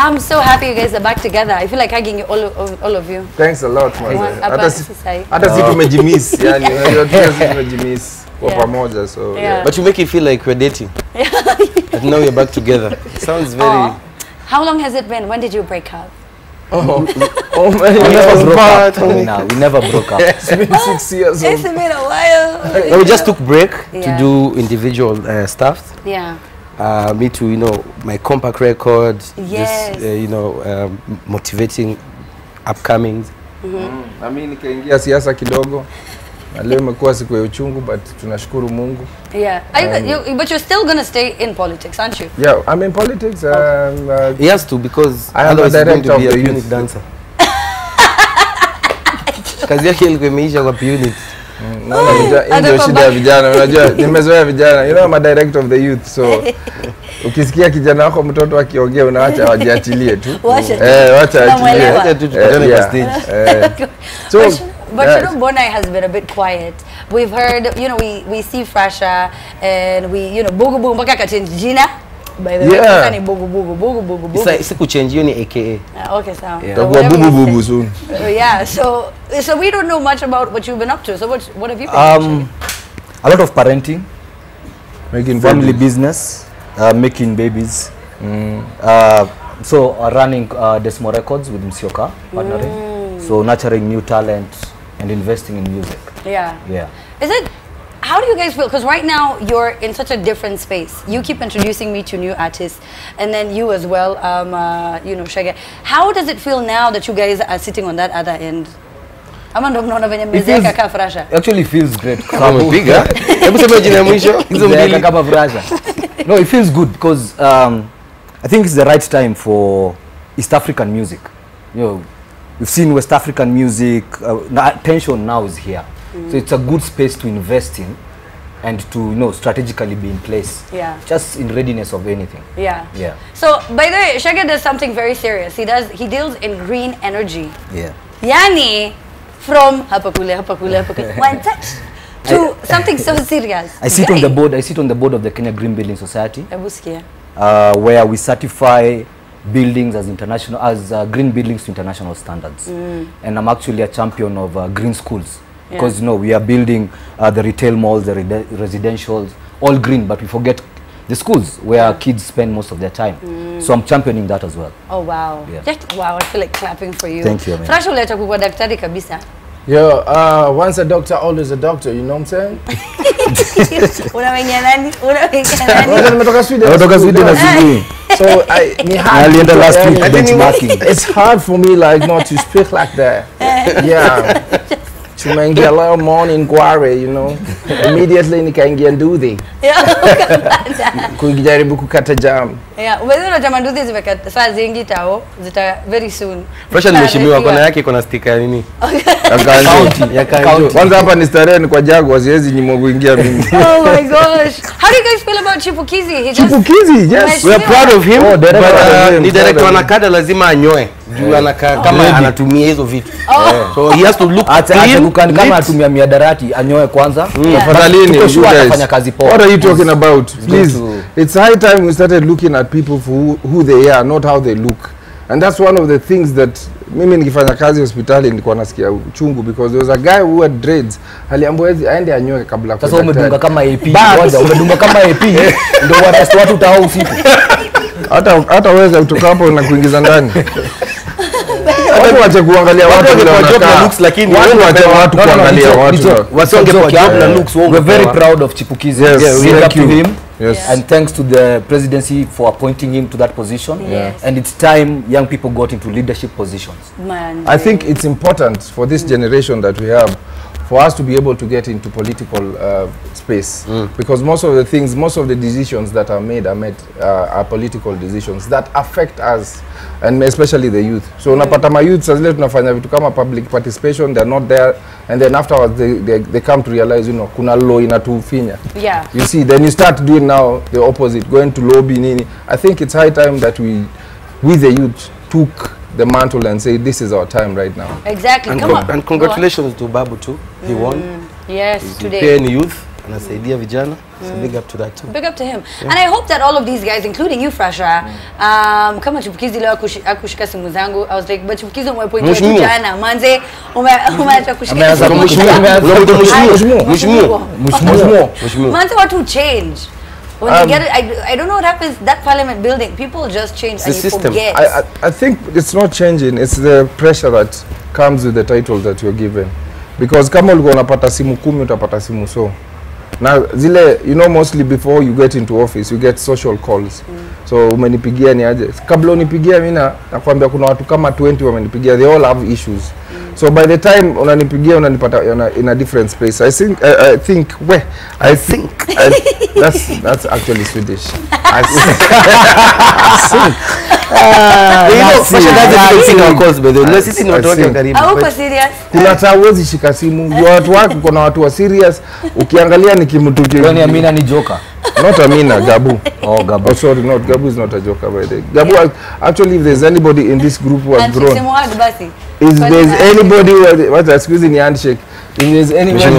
I'm so happy you guys are back together. I feel like hugging you, all of you. Thanks a lot, man. Hata si tumejimiss, yani unajua tumejimiss kwa pamoja, so yeah. But you make it feel like we're dating. But now we're back together. It sounds very... How long has it been? When did you break up? Oh man, we never broke up. It's been 6 years. It's been a while. No, we just took break to do individual stuff. Yeah. Me too, you know, my compact record. Yes. Just, you know, motivating upcomings. Na mimi nikaingia siasa kidogo. Na leo imekuwa siku ya uchungu, but tunashukuru Mungu. Yeah. But you're still going to stay in politics, aren't you? Yeah, I'm in politics. He has to, because I am a director of the unit dancer. Kazi yake ilikuwa imeisha kwa unit. Ndio shida ya vijana, unajua nimezoea vijana. You know, I'm a director of the youth, so ukisikia kijana wako mtoto akiongea unaacha wajiachilie tu. Wacha achilie. Wacha tu tukutane kwa stage. So but you know, Bonai has been a bit quiet. We've heard, you know, we see Frasha and we, you know, Bugu Bugu mpaka kachange jina. By the way, ni Bugu Bugu Bugu Bugu Bugu. It's kuchange hiyo ni AKA. Okay, so. Takuwa Bubu Bubu soon. Yeah, so we don't know much about what you've been up to. So what have you been a lot of parenting, making family business, making babies. So running Desmo Records with Msioka, partnering. So nurturing new talent and investing in music. Yeah. Yeah. How do you guys feel? Because right now you're in such a different space. You keep introducing me to new artists, and then you as well, you know, Shaggy. How does it feel now that you guys are sitting on that other end? Actually feels great. No, it feels good because I think it's the right time for East African music. You know, we've seen West African music. Attention now is here. So it's a good space to invest in and to, you know, strategically be in place. Yeah. Just in readiness of anything. Yeah. Yeah. So, by the way, Shaggy does something very serious. He deals in green energy. Yeah. Yani, from hapakule, one touch to something so serious. I sit on the board. I sit on the board of the Kenya Green Building Society. Where we certify buildings as green buildings to international standards. And I'm actually a champion of green schools. Because, you know, we are building the retail malls, the residentials, all green, but we forget the schools where kids spend most of their time. So I'm championing that as well. Oh, wow. Yeah. Wow, I feel like clapping for you. Thank you, man. Frasha uleta kuwa daktari kabisa. Yo, once a doctor, always a doctor, you know what I'm saying? Unamenya nani? Nimetoka Sweden. So alienda last week benchmarking. It's hard for me like not to speak like that. Yeah. Tumeingia leo morning inquiry, you know. Immediately nikaingia nduthi. Kujaribu kukata jam. Yeah, wewe unajua nduthi zimekata saa zingi tao zita very soon. Frasha ni mheshimiwa, kona yake kuna sticker nini? Ya county. Kwanza hapa ni starehe ni kwa Jaguar, siwezi nyimo kuingia mimi. Oh my gosh. How do you guys feel about Chipukizi? Chipukizi, yes. We are proud of him. But ni director anakada lazima anyoe. Juu anakaa kama anatumia hizo vitu. So he has to look clean. Kama atumia miadarati anyoe kwanza. Tafadhalini, you guys. Kazi poa. What are you talking about? Please. It's high time we started looking at people for who they are, not how they look. And that's one of the things that mimi nikifanya kazi hospitali nilikuwa nasikia uchungu, because there was a guy who had dreads. Aliambiwa aende anyoe kabla kwa. Sasa umedunga kama AP. Ngoja, umedunga kama AP. Ndio watu utao usiku. Hata wewe kutoka hapo na kuingiza ndani. Watu wache kuangalia watu vile wanakaa, looks, lakini watu watu kuangalia watu wasonge kwa job na looks. We're very proud of Chipukizi. We thank him. Yes. And thanks to the presidency for appointing him to that position. Yes. And it's time young people got into leadership positions. Man, I think it's important for this generation that we have, for us to be able to get into political space, because most of the decisions that are made are political decisions that affect us, and especially the youth. So unapata ma youth sasa tunafanya vitu kama public participation, they're not there, and then afterwards they come to realize, you know, kuna law inatufinya. Yeah. You see, then you start doing now the opposite, going to lobby nini. I think it's high time that we the youth took the mantle and say this is our time right now. Exactly. And Come on. And congratulations to Babu too. He won. Yes, He's today. European youth. anasaidia vijana. So big up to that too. Big up to him. And I hope that all of these guys, including you, Frasha, kama Chipukizi leo akushika simu zangu, I was like, but Chipukizi umepointia kijana, manze, umeacha kushika simu. Mheshimiwa. Manze watu change. When you get it, I don't know what happens. That parliament building, people just change and you forget. I think it's not changing. It's the pressure that comes with the title that you're given. Because kama ulikuwa unapata simu 10 utapata simu so. Now zile, you know, mostly before you get into office, you get social calls. So umenipigia ni aje. Kabla unipigia mimi nakwambia kuna watu kama 20 wamenipigia. They all have issues. So by the time unanipigia unanipata in a different space. I think that's actually Swedish. I think. Kuna tawezi shika simu watu wako, kuna watu wa serious ukiangalia ni kimtu Kwani Amina ni joker? Not Amina, Gabu. Oh, Gabu. Oh, sorry, not Gabu is not a joker by the way. Gabu, actually, if there's anybody in this group who has grown, if there's anybody who what's excusing the handshake, if there's anybody,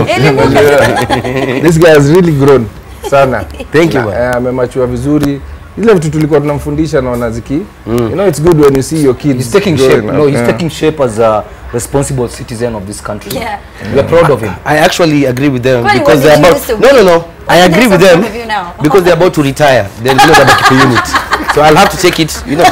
this guy has really grown sana. Thank you. Amemachua vizuri. Ile vitu tulikuwa tunamfundisha na wanaziki. You know, it's good when you see your kids. He's taking shape. No, he's taking shape as a responsible citizen of this country. Yeah. We are proud of him. I actually agree with them because they're about no. I agree with them because they're about to retire. They're not about to keep a unit. So I'll have to take it, you know.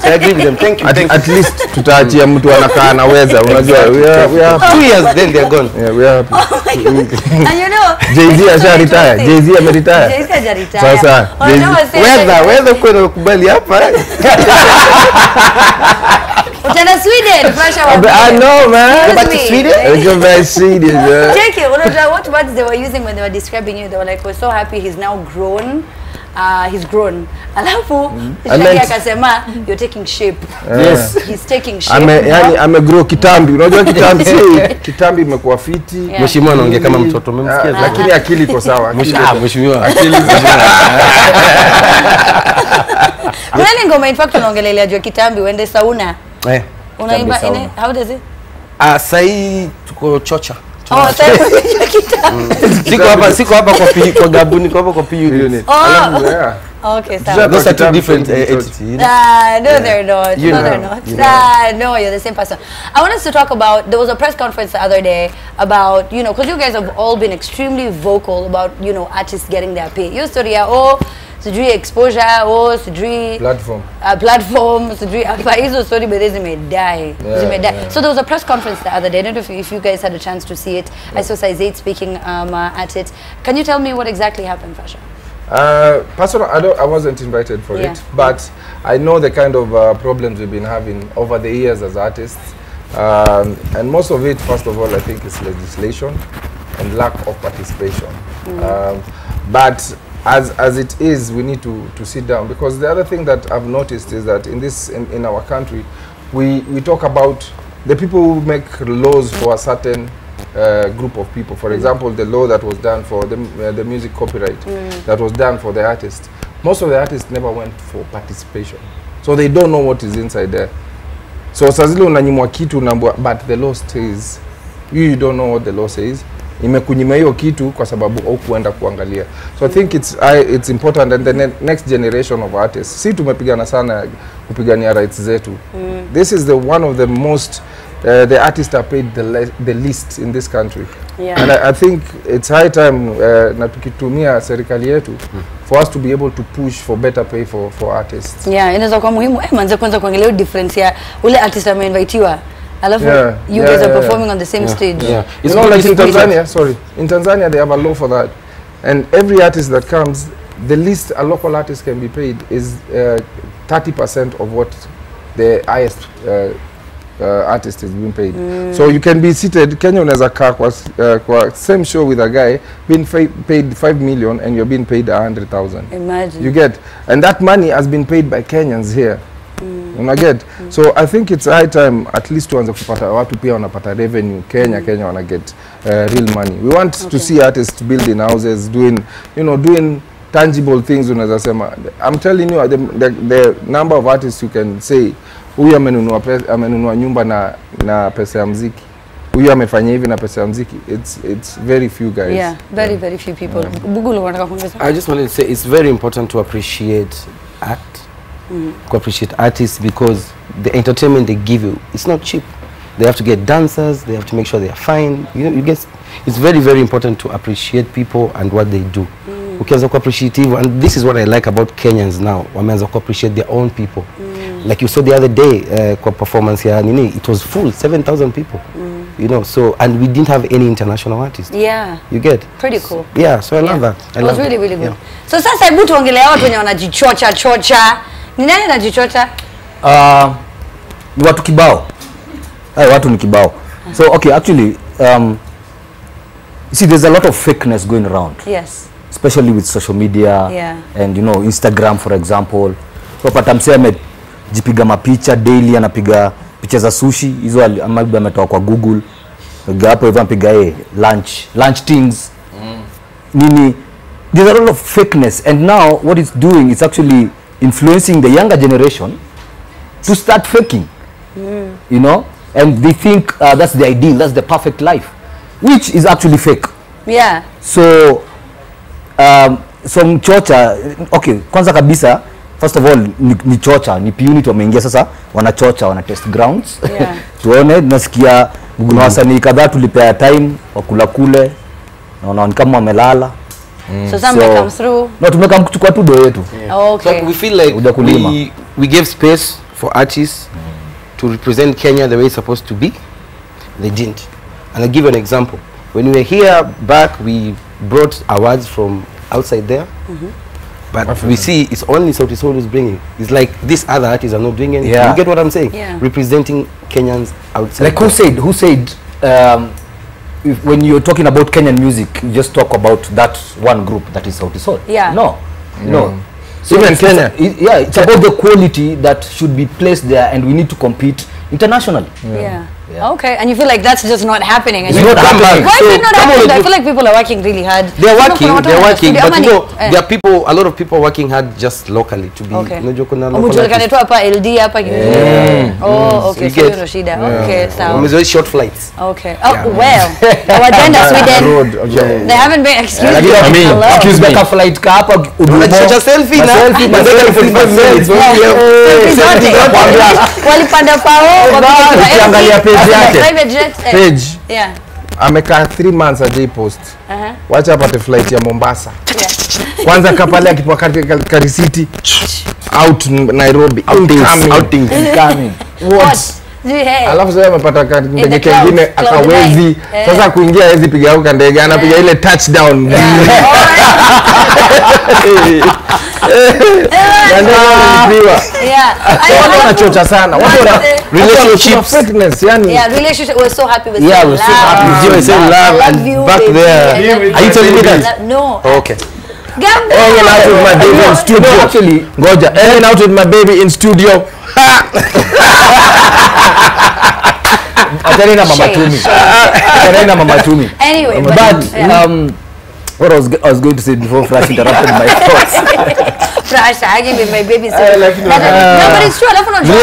So I agree with them. Thank you. At least tutaachia mtu anakaa anaweza. Unajua we are 2 years then they're gone. Yeah, we are happy. Oh my God. And you know, Jay-Z asha retire. Jay-Z ameretire. Jay-Z aja retire. Sasa Whether kuna kubali hapa. Utana Sweden, Frasha. I know, man. Back to Sweden. Go back to Sweden. Check it. What words they were using when they were describing you? They were like, "We're so happy he's now grown." He's grown. Alafu Shaggy akasema you're taking shape. Yes. He's taking shape. Yani amegrow kitambi. Unajua kitambi kitambi imekuwa fiti. Mheshimiwa anaongea kama mtoto, umemsikia? Lakini akili iko sawa. Mheshimiwa. Akili Kuna ngoma in fact unaongelelea juu kitambi uende sauna. Unaimba ine how does it? Sai tuko chocha. Oh, Siko hapa kwa Gabu, niko hapa kwa PU unit. Okay, so those are two different entities. No, they're not. No, they're not. No, you're the same person. I want us to talk about, there was a press conference the other day about, you know, because you guys have all been extremely vocal about, you know, artists getting their pay. Your story, sijui exposure, sijui platform, sijui hapa hizo story bado zimedai. So there was a press conference the other day. I don't know if you guys had a chance to see it. I saw Saizade speaking at it. Can you tell me what exactly happened, Frasha? Personally, I wasn't invited for it, but I know the kind of problems we've been having over the years as artists. And most of it, first of all, I think is legislation and lack of participation. But as it is, we need to sit down, because the other thing that I've noticed is that in our country, we talk about the people who make laws for a certain group of people. For example, the law that was done for the music copyright, that was done for the artists. Most of the artists never went for participation, so they don't know what is inside there. So sazile unanyimwa kitu but the law says, you don't know what the law says. Imekunyima hiyo kitu kwa sababu au kuenda kuangalia. So I think it's important, and the next generation of artists, si tumepigana sana kupigania rights zetu. This is one of the most the artists are paid the least in this country. And I think it's high time na tukitumia serikali yetu for us to be able to push for better pay for artists. Inaweza kuwa muhimu manze kwanza kuangalia difference ya ule artist ameinvitiwa. Alafu you guys are performing on the same stage. It's not like in Tanzania, in Tanzania they have a law for that. And every artist that comes, the least a local artist can be paid is 30% of what the highest artist is being paid. So you can be seated, Kenya unaweza kaa kwa same show with a guy being paid 5 million and you're being paid 100,000. Imagine. You get, and that money has been paid by Kenyans here. Unaget. So I think it's high time at least tuanze kupata watu pia wanapata revenue. Kenya wana get real money. We want to see artists building houses, doing tangible things. Unaweza sema, I'm telling you, the number of artists you can say huyu amenunua nyumba na pesa ya muziki. huyu amefanya hivi na pesa ya muziki. It's very few guys. Yeah, very few people. Bugulu wanataka kuongeza? I just wanted to say it's very important to appreciate art. To appreciate artists because the entertainment they give you, it's not cheap. They have to get dancers, they have to make sure they are fine. You get, it's very important to appreciate people and what they do. Ukianza ku appreciate, and this is what I like about Kenyans now. Wameanza ku appreciate their own people. Like you saw the other day, performance here, it was full, 7,000 people. You know, so, and we didn't have any international artists. Yeah. You get? Pretty cool. Yeah, so I love that. It was really good. Yeah. So sasa hebu tuongelea watu wenye wanajichocha. Ni nani anajichocha? Ni watu kibao. Watu ni kibao. So okay, actually see, there's a lot of fakeness going around. Yes. Especially with social media and you know Instagram for example. So pata msee amejipiga mapicha daily, anapiga picha za sushi hizo ametoa kwa Google. Hapo hivyo anapiga lunch things. Nini, there's a lot of fakeness, and now what it's doing is actually influencing the younger generation to start faking. You know, and they think that's the ideal, that's the perfect life, which is actually fake. Yeah. So so chocha, okay, kwanza kabisa, first of all ni chocha, ni P-Unit wameingia sasa, wanachocha, wana test grounds. Yeah. Tuone, nasikia kuna wasanii kadhaa tulipea time wakula kule, naona kama wamelala. So some come through. No, tumeka kuchukua tu do yetu. Okay. So we feel like we gave space for artists to represent Kenya the way it's supposed to be. They didn't. And I'll give you an example. When we were here back, we brought awards from outside there. But we see it's only Sauti Sol who's bringing. It's like these other artists are not doing anything. Yeah. You get what I'm saying? Yeah. Representing Kenyans outside. Like who said when you're talking about Kenyan music, you just talk about that one group that is Sauti Sol. Yeah. No. No. So Even Kenya. It's about the quality that should be placed there, and we need to compete internationally. Yeah. Okay, and you feel like that's just not happening. And It's not happening. Why is it not happening? I feel like people are working really hard. They're working, but you know, there are people, a lot of people working hard just locally to be. Okay. Local hapa LD hapa. Oh, okay. So no shida. Okay, so. Short flights. Okay. Oh, well. Our agenda Sweden. They haven't been excuse me. Excuse me. Flight ka hapa unajichocha selfie na walipanda pao ukiangalia page yake page yeah amekaa 3 months ajai post wacha apate flight ya Mombasa kwanza kapale akipoa katika risiti out Nairobi incoming what alafu sasa amepata ndege kingine akawezi sasa kuingia hawezi piga huko ndege anapiga ile touchdown wanachocha sana relationships fitness yani relationship. We're so happy with we're so happy with you love and back there. Are you telling me that? No. Okay. Hanging out with my baby in studio. Actually, ngoja, hanging out with my baby in studio. Atarina mama tumi. Anyway, but what I was going to say before Flash interrupted my thoughts. Flash hanging with my baby. No, but it's true. Alafu unajua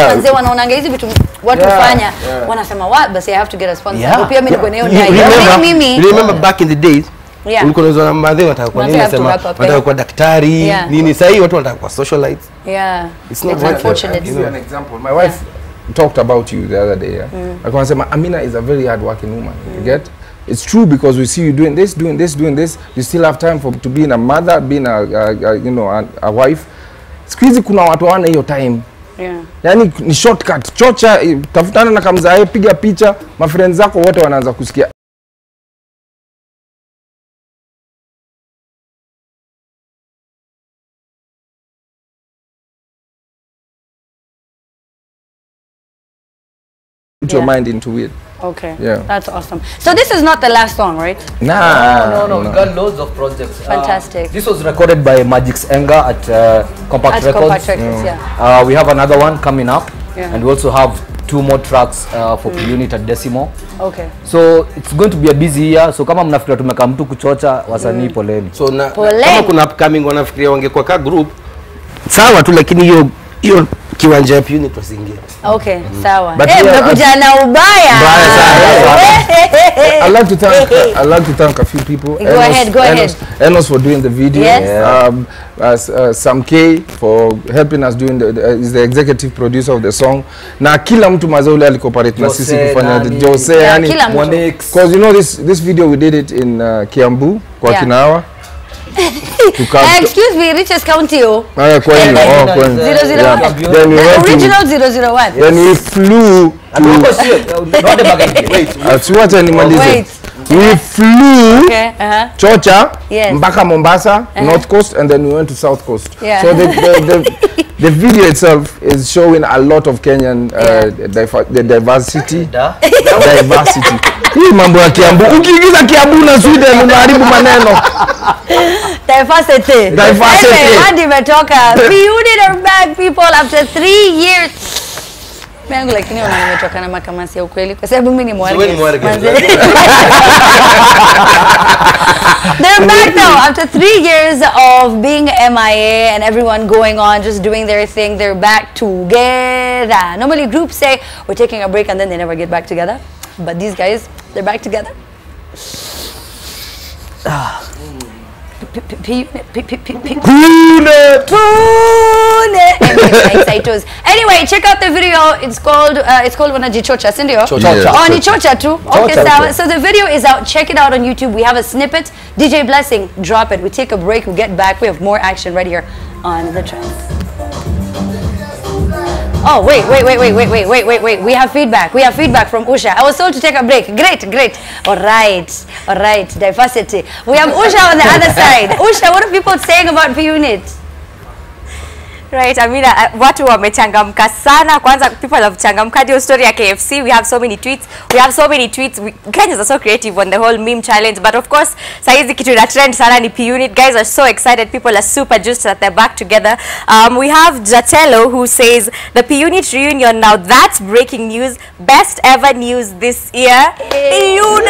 wazee wanaonanga hizi vitu watu fanya wanasema what, but I have to get a sponsor. Pia mimi niko nayo ndani. Remember back in the days? Ulikuwa unaweza madhe wataka kwa nini nasema wataka kwa daktari nini, sasa watu wanataka kwa socialites. Yeah. It's not unfortunate. I'll give you an example. My wife talked about you the other day. Akasema Amina is a very hard working woman. You get? It's true because we see you doing this. You still have time to being a mother, being a wife. Siku hizi kuna watu hawana hiyo time. Yeah. Yani ni shortcut. Chocha, tafutana na kamzae, piga picha, ma friends zako wote wanaanza kusikia. Put your mind into it. Okay. Yeah. That's awesome. So this is not the last song, right? No. We got loads of projects. Fantastic. This was recorded by Magix Enga at Compact Records. Compact Records, yeah. We have another one coming up, and we also have 2 more tracks for P-Unit at Decimo. Okay. So it's going to be a busy year. So kama mnafikiria tumeka mtu kuchocha wasanii poleni. So kama kuna upcoming wanafikiria wangekuwa ka group sawa tu, lakini hiyo kiwanja yapi unit wasiingie. Okay, sawa. But Mnakuja na ubaya. I'd like to thank a few people. Go ahead. Enos for doing the video. Yes. Sam K for helping us doing is the executive producer of the song. Na kila mtu mazauli alikooperate na sisi kufanya Jose yani because you know this video we did it in Kiambu kwa Kinawa. Excuse me, Riches County. Then we original 001. Then we flew to wait. We flew Chocha, mpaka Mombasa, North Coast, and then we went to South Coast. So the video itself is showing a lot of Kenyan diversity. Hii mambo ya Kiambu. Ukiingiza Kiambu na Sweden unaharibu maneno. Diversity. Anyway, hadi imetoka. P-Unit are back, people, after 3 years. Mimi lakini nimetoka na makamasi ya ukweli kwa sababu mimi ni mwarege. They're back now after 3 years of being MIA and everyone going on just doing their thing. They're back together. Normally groups say we're taking a break and then they never get back together. But these guys, they're back together. Anyway, check out the video. It's called Wanajichocha, sindio? Oh, Nichocha too. Okay, so the video is out. Check it out on YouTube. We have a snippet. DJ Blessing, drop it. We take a break. We get back. We have more action right here on The Trends. Oh, wait. We have feedback. From Usha. I was told to take a break. Great. All right. Diversity. We have Usha on the other side. Usha, what are people saying about P-Unit? Right, I mean, watu wamechangamka sana. Kwanza, people have changamka. Your story at KFC, we have so many tweets. Kenyans are so creative on the whole meme challenge. But of course, saizi kitu na trend sana ni P-Unit. Guys are so excited. People are super juiced that they're back together. We have Jatello who says, the P-Unit reunion now, that's breaking news. Best ever news this year. P-Unit!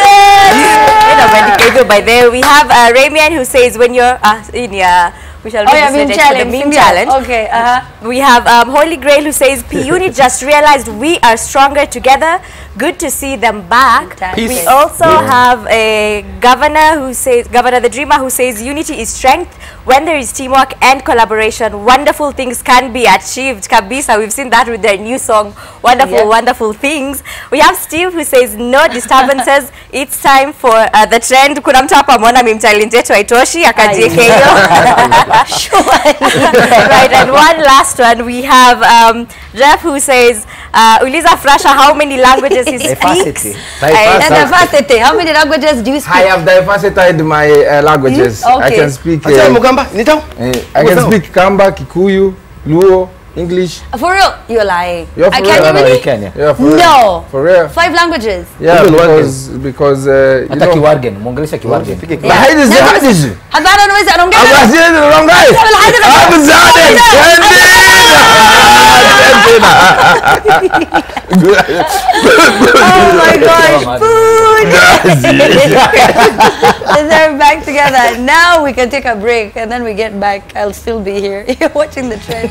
By there, we have Ramian who says, when you're in your... We shall meme challenge. Okay. We have Holy Grail who says P-Unit just realized we are stronger together. Good to see them back. We also have a Governor the Dreamer who says unity is strength. When there is teamwork and collaboration, wonderful things can be achieved. Kabisa, we've seen that with their new song, Wonderful Things. We have Steve who says no disturbances. It's time for The Trend. Kuna mtu hapa mwana meme challenge yetu haitoshi akajieke hiyo. Right, and one last one we have Jeff who says Uliza Frasha how many languages he speaks. Diversity. How many languages do you speak? I have diversified my languages. I can speak I can speak Kamba, Kikuyu, Luo, English. For real? You're lying. You're for real? Can you really? Yeah, for real. No. For real. 5 languages? Yeah, because you know. Kiwargen, Mongelesha Kiwargen. Habana unaweza anaongea. Oh my gosh, food! They're back together. Now we can take a break and then we get back. I'll still be here. You're watching The Trend.